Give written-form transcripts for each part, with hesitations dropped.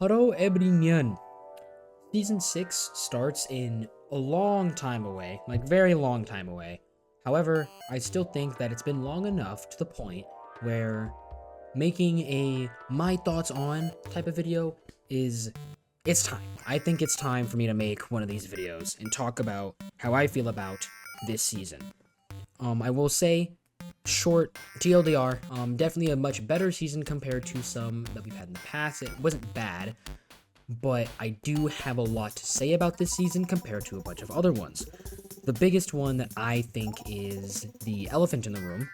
Haro Ebrinyan. Season 6 starts in a long time away, like very long time away. However, I still think that it's been long enough to the point where making a my thoughts on type of video it's time. I think it's time for me to make one of these videos and talk about how I feel about this season. I will say, short TLDR, definitely a much better season compared to some that we've had in the past. It wasn't bad, but I do have a lot to say about this season compared to a bunch of other ones. The biggest one that I think is the elephant in the room.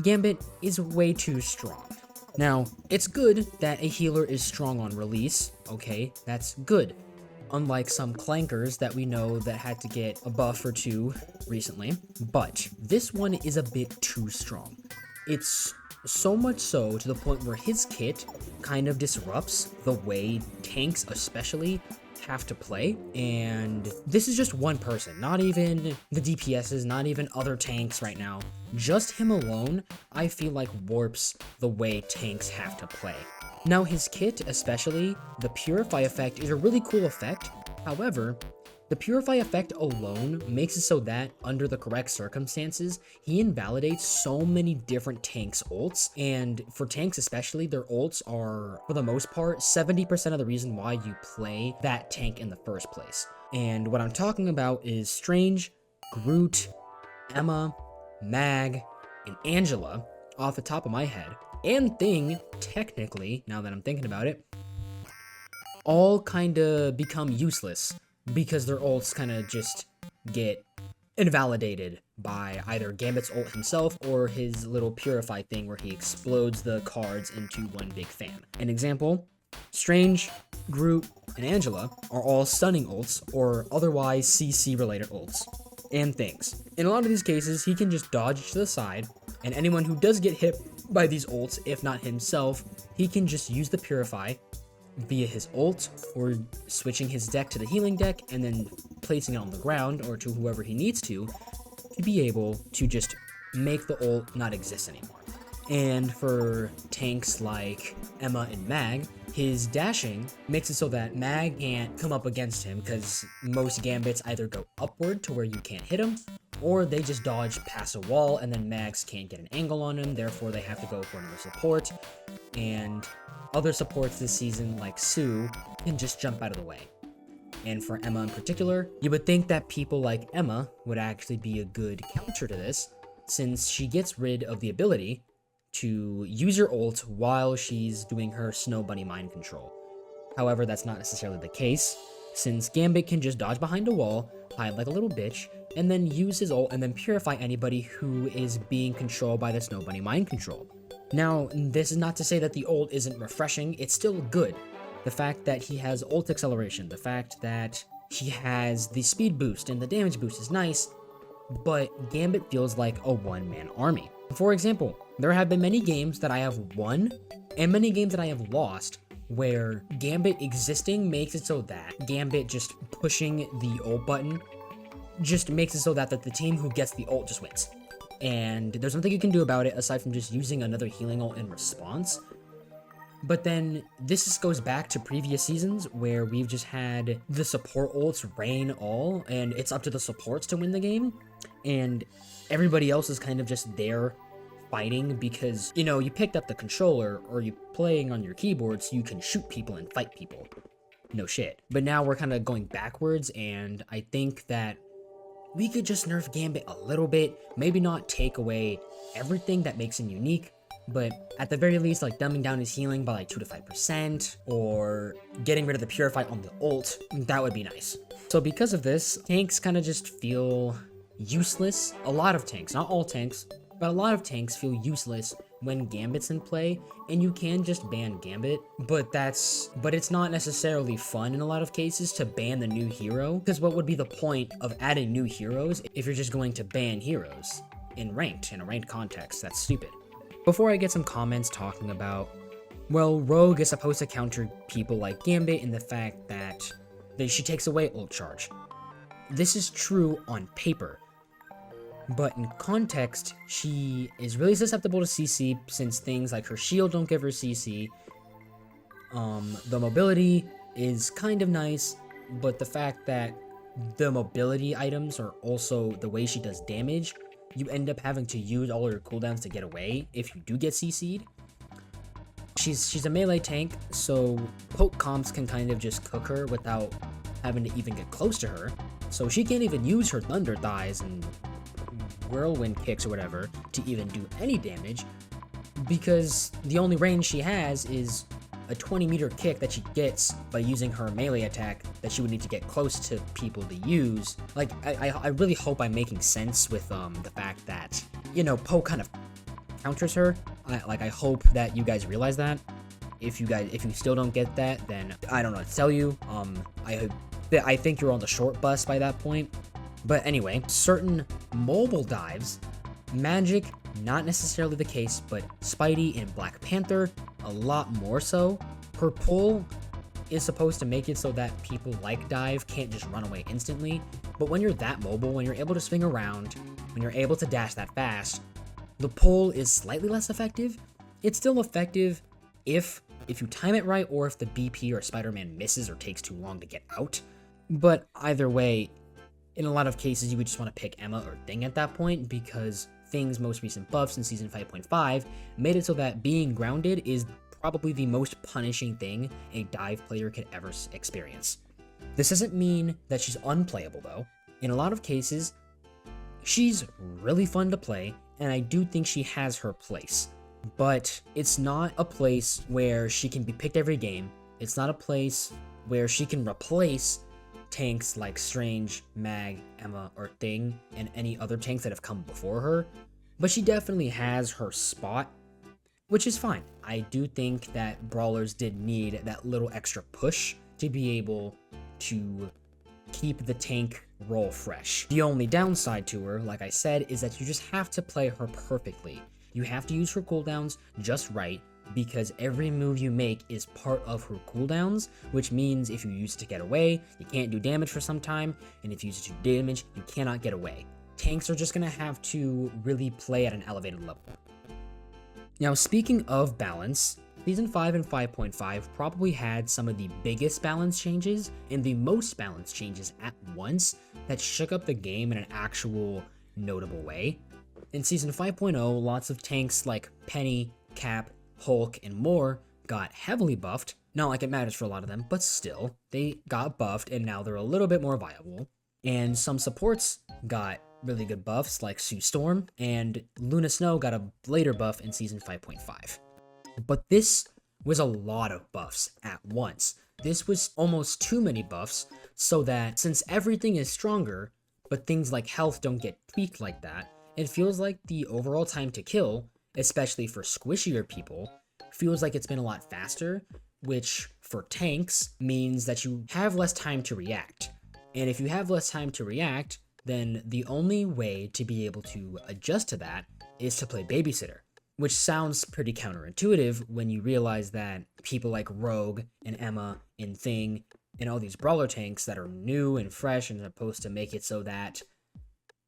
Gambit is way too strong. Now, it's good that a healer is strong on release, okay, that's good. Unlike some clankers that we know that had to get a buff or two recently, but this one is a bit too strong. It's so much so to the point where his kit kind of disrupts the way tanks especially have to play, and this is just one person, not even the DPSs, not even other tanks right now. Just him alone, I feel like warps the way tanks have to play. Now his kit, especially, the Purify effect is a really cool effect. However, the Purify effect alone makes it so that, under the correct circumstances, he invalidates so many different tanks' ults, and for tanks especially, their ults are, for the most part, 70% of the reason why you play that tank in the first place. And what I'm talking about is Strange, Groot, Emma, Mag, and Angela, off the top of my head, and Thing, technically, now that I'm thinking about it, all kinda become useless because their ults kind of just get invalidated by either Gambit's ult himself or his little Purify thing where he explodes the cards into one big fan. An example, Strange, Groot, and Angela are all stunning ults or otherwise CC related ults and things. In a lot of these cases, he can just dodge to the side, and anyone who does get hit by these ults, if not himself, he can just use the Purify via his ult, or switching his deck to the healing deck and then placing it on the ground or to whoever he needs to be able to just make the ult not exist anymore. And for tanks like Emma and Mag, his dashing makes it so that Mag can't come up against him because most Gambits either go upward to where you can't hit him, or they just dodge past a wall and then Mags can't get an angle on him, therefore they have to go for another support. And other supports this season, like Sue, can just jump out of the way. And for Emma in particular, you would think that people like Emma would actually be a good counter to this, since she gets rid of the ability to use your ult while she's doing her Snow Bunny mind control. However, that's not necessarily the case, since Gambit can just dodge behind a wall, hide like a little bitch, and then use his ult and then purify anybody who is being controlled by the Snow Bunny mind control. Now, this is not to say that the ult isn't refreshing, it's still good. The fact that he has ult acceleration, the fact that he has the speed boost and the damage boost is nice, but Gambit feels like a one-man army. For example, there have been many games that I have won, and many games that I have lost, where Gambit existing makes it so that Gambit just pushing the ult button just makes it so that the team who gets the ult just wins. And there's nothing you can do about it aside from just using another healing ult in response. But then this just goes back to previous seasons where we've just had the support ults reign all, and it's up to the supports to win the game, and everybody else is kind of just there fighting because, you know, you picked up the controller or you playing on your keyboard so you can shoot people and fight people. No shit. But now we're kind of going backwards, and I think that we could just nerf Gambit a little bit, maybe not take away everything that makes him unique, but at the very least, like dumbing down his healing by like 2 to 5%, or getting rid of the Purify on the ult, that would be nice. So because of this, tanks kind of just feel useless. A lot of tanks, not all tanks, but a lot of tanks feel useless when Gambit's in play, and you can just ban Gambit, but it's not necessarily fun in a lot of cases to ban the new hero, because what would be the point of adding new heroes if you're just going to ban heroes in a ranked context? That's stupid. Before I get some comments talking about, well, Rogue is supposed to counter people like Gambit in the fact that she takes away ult charge. This is true on paper, but in context, she is really susceptible to CC since things like her shield don't give her CC, The mobility is kind of nice, but the fact that the mobility items are also the way she does damage, you end up having to use all your cooldowns to get away if you do get CC'd. She's a melee tank, so poke comps can kind of just cook her without having to even get close to her. So she can't even use her thunder thighs and whirlwind kicks or whatever to even do any damage, because the only range she has is a 20-meter kick that she gets by using her melee attack that she would need to get close to people to use. Like, I really hope I'm making sense with the fact that, you know, Poe kind of counters her. I hope that you guys realize that. If you still don't get that, then I don't know what to tell you. I think you're on the short bus by that point. But anyway, certain mobile dives, magic, not necessarily the case, but Spidey and Black Panther, a lot more so. Her pull is supposed to make it so that people like dive can't just run away instantly, but when you're that mobile, when you're able to swing around, when you're able to dash that fast, the pull is slightly less effective. It's still effective if you time it right, or if the BP or Spider-Man misses or takes too long to get out. But either way, in a lot of cases, you would just want to pick Emma or Thing at that point, because Thing's most recent buffs in Season 5.5 made it so that being grounded is probably the most punishing thing a dive player could ever experience. This doesn't mean that she's unplayable, though. In a lot of cases, she's really fun to play, and I do think she has her place. But it's not a place where she can be picked every game. It's not a place where she can replace tanks like Strange, Mag, Emma, or Thing, and any other tanks that have come before her, but she definitely has her spot, which is fine. I do think that brawlers did need that little extra push to be able to keep the tank role fresh. The only downside to her, like I said, is that you just have to play her perfectly. You have to use her cooldowns just right, because every move you make is part of her cooldowns, which means if you use it to get away, you can't do damage for some time, and if you use it to do damage, you cannot get away. Tanks are just gonna have to really play at an elevated level. Now, speaking of balance, Season 5 and 5.5 probably had some of the biggest balance changes and the most balance changes at once that shook up the game in an actual notable way. In Season 5.0, lots of tanks like Penny, Cap, Hulk, and more got heavily buffed. Not like it matters for a lot of them, but still, they got buffed and now they're a little bit more viable. And some supports got really good buffs like Sue Storm, and Luna Snow got a later buff in Season 5.5. But this was a lot of buffs at once. This was almost too many buffs, so that since everything is stronger, but things like health don't get tweaked like that, it feels like the overall time to kill, especially for squishier people, feels like it's been a lot faster, which for tanks means that you have less time to react. And if you have less time to react, then the only way to be able to adjust to that is to play babysitter, which sounds pretty counterintuitive when you realize that people like Rogue and Emma and Thing and all these brawler tanks that are new and fresh and supposed to make it so that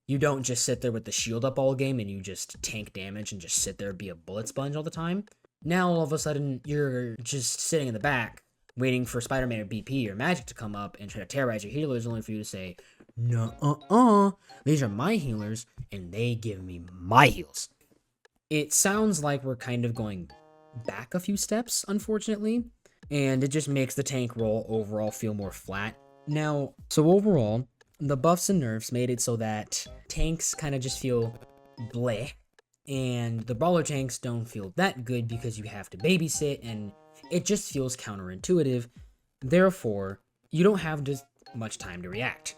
you don't just sit there with the shield up all game and you just tank damage and just sit there and be a bullet sponge all the time. Now all of a sudden you're just sitting in the back waiting for Spider-Man or BP or Magic to come up and try to terrorize your healers, only for you to say, "No, these are my healers and they give me my heals." It sounds like we're kind of going back a few steps, unfortunately, and it just makes the tank role overall feel more flat. Now, so overall, the buffs and nerfs made it so that tanks kind of just feel bleh, and the brawler tanks don't feel that good because you have to babysit, and it just feels counterintuitive. Therefore, you don't have just much time to react,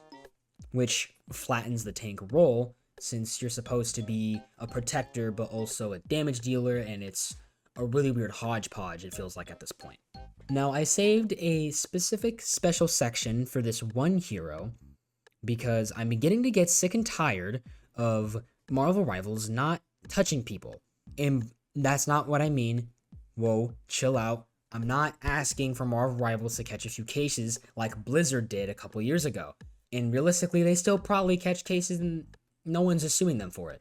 which flattens the tank role, since you're supposed to be a protector but also a damage dealer, and it's a really weird hodgepodge, it feels like at this point. Now, I saved a specific special section for this one hero because I'm beginning to get sick and tired of Marvel Rivals not touching people. And that's not what I mean. Whoa, chill out. I'm not asking for Marvel Rivals to catch a few cases like Blizzard did a couple years ago. And realistically, they still probably catch cases and no one's just suing them for it.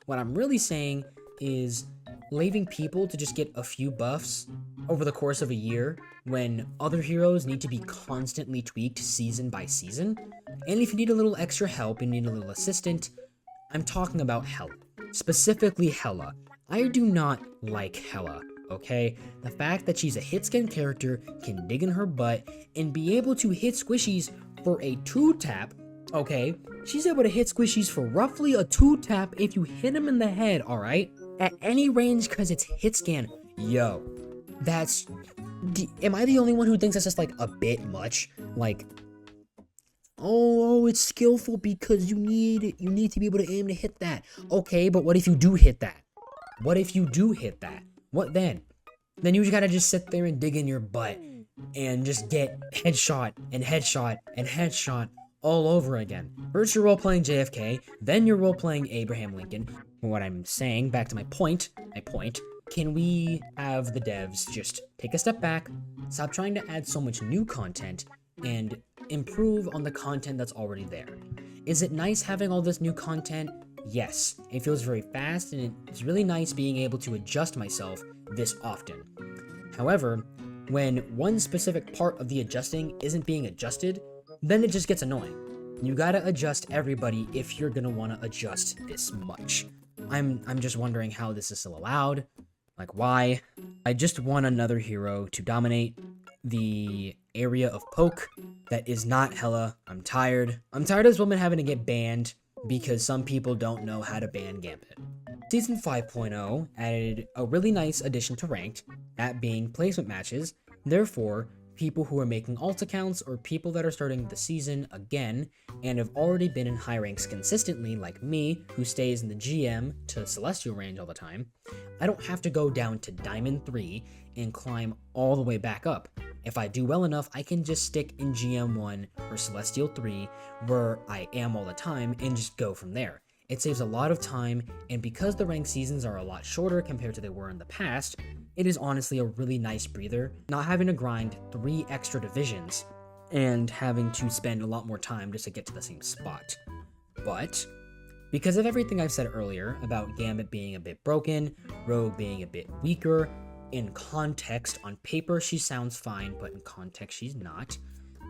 What I'm really saying is leaving people to just get a few buffs over the course of a year when other heroes need to be constantly tweaked season by season. And if you need a little extra help and need a little assistant, I'm talking about Hela. Specifically Hela. I do not like Hela, okay? The fact that she's a hit-scan character, can dig in her butt, and be able to hit squishies for a 2-tap, okay? She's able to hit squishies for roughly a 2-tap if you hit them in the head, alright? At any range, because it's hit-scan. Yo, that's... Am I the only one who thinks that's just, like, a bit much? Like... Oh, it's skillful because you need to be able to aim to hit that. Okay, but what if you do hit that? What if you do hit that? What then? Then you gotta just sit there and dig in your butt and just get headshot and headshot and headshot all over again. First you're role-playing JFK, then you're role-playing Abraham Lincoln. What I'm saying, back to my point, can we have the devs just take a step back, stop trying to add so much new content, and improve on the content that's already there? Is it nice having all this new content? Yes, it feels very fast, and it's really nice being able to adjust myself this often. However, when one specific part of the adjusting isn't being adjusted, then it just gets annoying. You gotta adjust everybody if you're gonna wanna adjust this much. I'm just wondering how this is still allowed. Like, why? I just want another hero to dominate the area of poke that is not Hela. I'm tired. I'm tired of this woman having to get banned because some people don't know how to ban Gambit. Season 5.0 added a really nice addition to Ranked, that being placement matches. Therefore, people who are making alt accounts or people that are starting the season again and have already been in high ranks consistently, like me, who stays in the GM to Celestial range all the time, I don't have to go down to Diamond 3 and climb all the way back up. If I do well enough, I can just stick in GM 1 or Celestial 3, where I am all the time, and just go from there. It saves a lot of time, and because the ranked seasons are a lot shorter compared to they were in the past, it is honestly a really nice breather, not having to grind 3 extra divisions, and having to spend a lot more time just to get to the same spot. But, because of everything I've said earlier about Gambit being a bit broken, Rogue being a bit weaker, in context, on paper she sounds fine, but in context she's not,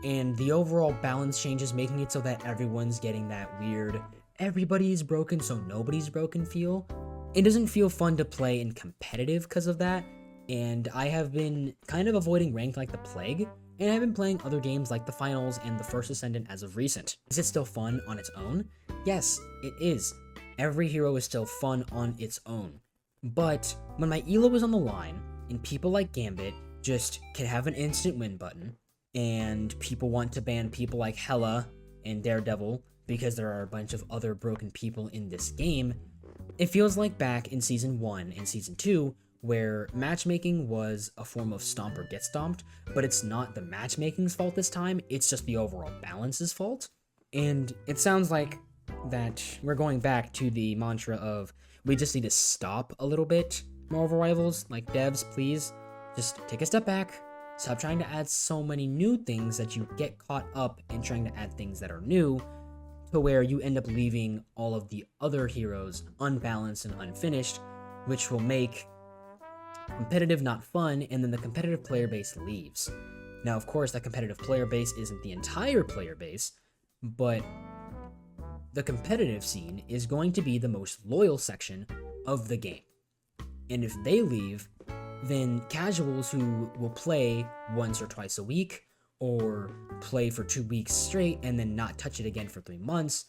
and the overall balance changes making it so that everyone's getting that weird everybody's broken so nobody's broken feel. It doesn't feel fun to play in competitive because of that, and I have been kind of avoiding ranked like the plague, and I've been playing other games like the Finals and the First Ascendant as of recent. Is it still fun on its own? Yes, it is. Every hero is still fun on its own. But when my elo is on the line, and people like Gambit just can have an instant win button, and people want to ban people like Hela and Daredevil because there are a bunch of other broken people in this game, it feels like back in Season 1 and Season 2, where matchmaking was a form of stomp or get stomped, but it's not the matchmaking's fault this time, it's just the overall balance's fault. And it sounds like that we're going back to the mantra of, we just need to stop a little bit Marvel Rivals. Like, devs, please, just take a step back, stop trying to add so many new things that you get caught up in trying to add things that are new, to where you end up leaving all of the other heroes unbalanced and unfinished, which will make competitive not fun, and then the competitive player base leaves. Now, of course, that competitive player base isn't the entire player base, but the competitive scene is going to be the most loyal section of the game. And if they leave, then casuals who will play once or twice a week, or play for 2 weeks straight and then not touch it again for 3 months,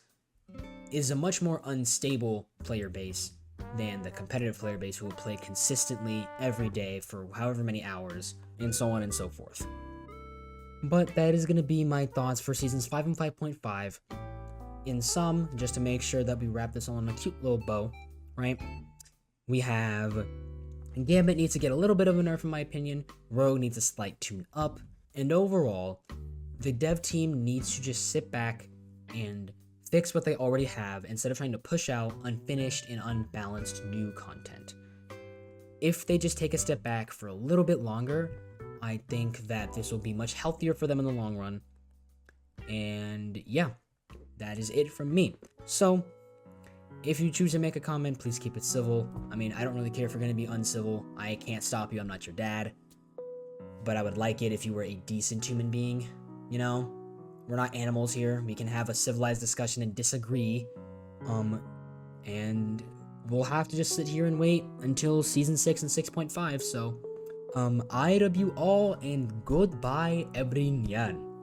is a much more unstable player base than the competitive player base who will play consistently every day for however many hours, and so on and so forth. But that is going to be my thoughts for Seasons 5 and 5.5. In sum, just to make sure that we wrap this all in a cute little bow, right? We have Gambit needs to get a little bit of a nerf in my opinion, Rogue needs a slight tune up, and overall, the dev team needs to just sit back and fix what they already have instead of trying to push out unfinished and unbalanced new content. If they just take a step back for a little bit longer, I think that this will be much healthier for them in the long run. And yeah, that is it from me. So, if you choose to make a comment, please keep it civil. I mean, I don't really care if you're going to be uncivil. I can't stop you. I'm not your dad. but I would like it if you were a decent human being. You know, we're not animals here. We can have a civilized discussion and disagree. And we'll have to just sit here and wait until season 6 and 6.5. So, I love you all and goodbye, everyone.